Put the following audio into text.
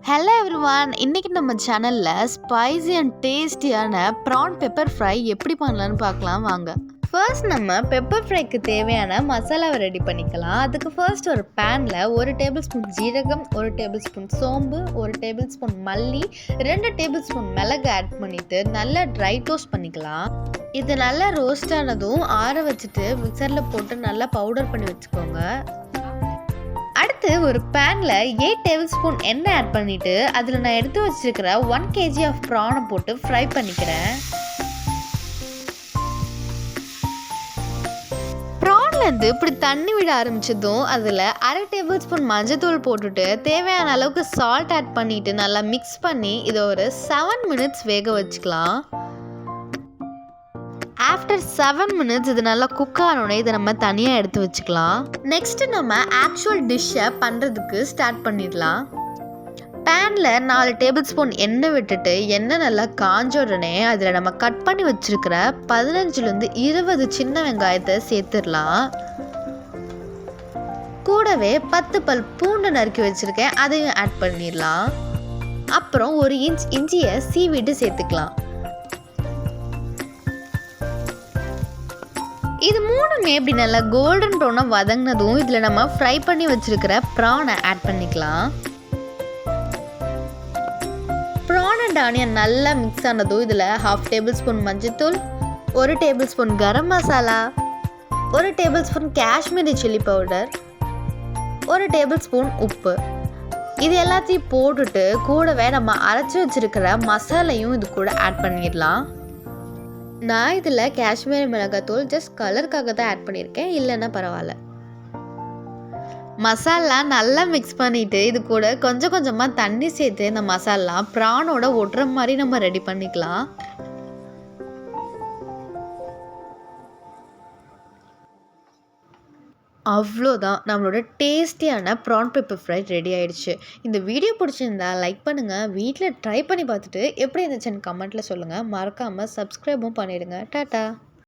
Hello everyone, இன்னைக்கு நம்ம சேனல்ல ஸ்பைசி அண்ட் டேஸ்டியான ப்ரான் பெப்பர் ஃப்ரை எப்படி பண்ணலான்னு பார்க்கலாம் வாங்க. ஃபர்ஸ்ட் நம்ம பெப்பர் ஃப்ரைக்கு தேவையான மசாலாவை ரெடி பண்ணிக்கலாம். அதுக்கு ஃபர்ஸ்ட் ஒரு பேனில் 1 டேபிள் ஸ்பூன் ஜீரகம், 1 டேபிள் ஸ்பூன் சோம்பு, 1 டேபிள் ஸ்பூன் மல்லி, 2 டேபிள் ஸ்பூன் மிளகு ஆட் பண்ணிவிட்டு நல்லா ட்ரை டோஸ்ட் பண்ணிக்கலாம். இது நல்லா ரோஸ்ட் ஆனதும் ஆற வச்சுட்டு மிக்சரில் போட்டு நல்லா பவுடர் பண்ணி வச்சுக்கோங்க. அடுத்து ஒரு பேனில் 8 டேபிள் ஸ்பூன் எண்ணெய் ஆட் பண்ணிவிட்டு அதில் நான் எடுத்து வச்சுருக்கிற 1 kg ஆஃப் ப்ரானை போட்டு ஃப்ரை பண்ணிக்கிறேன். ப்ரான்லேருந்து இப்படி தண்ணி விட ஆரம்பிச்சதும் அதில் 1/2 டேபிள் ஸ்பூன் மஞ்சத்தூள் போட்டுட்டு தேவையான அளவுக்கு சால்ட் ஆட் பண்ணிவிட்டு நல்லா மிக்ஸ் பண்ணி இதை ஒரு 7 மினிட்ஸ் வேக வச்சுக்கலாம். ஆஃப்டர் 7 மினிட்ஸ் இது நல்லா குக் ஆனோடனே இதை நம்ம தனியாக எடுத்து வச்சுக்கலாம். நெக்ஸ்ட்டு நம்ம ஆக்சுவல் டிஷ்ஷை பண்ணுறதுக்கு ஸ்டார்ட் பண்ணிடலாம். பேனில் 4 டேபிள் ஸ்பூன் எண்ணெய் விட்டுட்டு எண்ணெய் நல்லா காஞ்ச உடனே அதில் நம்ம கட் பண்ணி வச்சுருக்கிற 15லேருந்து 20 சின்ன வெங்காயத்தை சேர்த்துடலாம். கூடவே 10 பல் பூண்டு நறுக்கி வச்சுருக்கேன், அதையும் ஆட் பண்ணிடலாம். அப்புறம் 1 இன்ச் இஞ்சியை சீவிட்டு சேர்த்துக்கலாம். இது மூணுமே எப்படி நல்லா கோல்டன் ப்ரௌனாக வதங்கினதும் இதில் நம்ம ஃப்ரை பண்ணி வச்சுருக்கிற ப்ரானை ஆட் பண்ணிக்கலாம். ப்ரான் அண்ட் ஆனியன் நல்லா மிக்ஸ் ஆனதும் இதில் 1/2 டேபிள் ஸ்பூன் மஞ்சத்தூள், 1 table spoon garam masala, 1 table spoon Kashmiri chilli powder, 1 table spoon உப்பு, இது எல்லாத்தையும் போட்டுட்டு கூடவே நம்ம அரைச்சி வச்சுருக்கிற மசாலையும் இது கூட ஆட் பண்ணிடலாம். நான் இதில் காஷ்மீரி மிளகாத்தூள் ஜஸ்ட் கலருக்காக தான் ஆட் பண்ணியிருக்கேன், இல்லைன்னா பரவாயில்ல. மசாலா நல்லா மிக்ஸ் பண்ணிவிட்டு இது கூட கொஞ்சம் கொஞ்சமாக தண்ணி சேர்த்து இந்த மசாலா ப்ரானோட ஒட்டுற மாதிரி நம்ம ரெடி பண்ணிக்கலாம். அவ்வளோதான், நம்மளோட டேஸ்டியான ப்ரான் பெப்பர் ஃப்ரை ரெடி ஆகிடுச்சு. இந்த வீடியோ பிடிச்சிருந்தா லைக் பண்ணுங்கள், வீட்டில் ட்ரை பண்ணி பார்த்துட்டு எப்படி இருந்துச்சுன்னு கமெண்ட்டில் சொல்லுங்கள். மறக்காமல் சப்ஸ்கிரைபும் பண்ணிவிடுங்க. டாட்டா.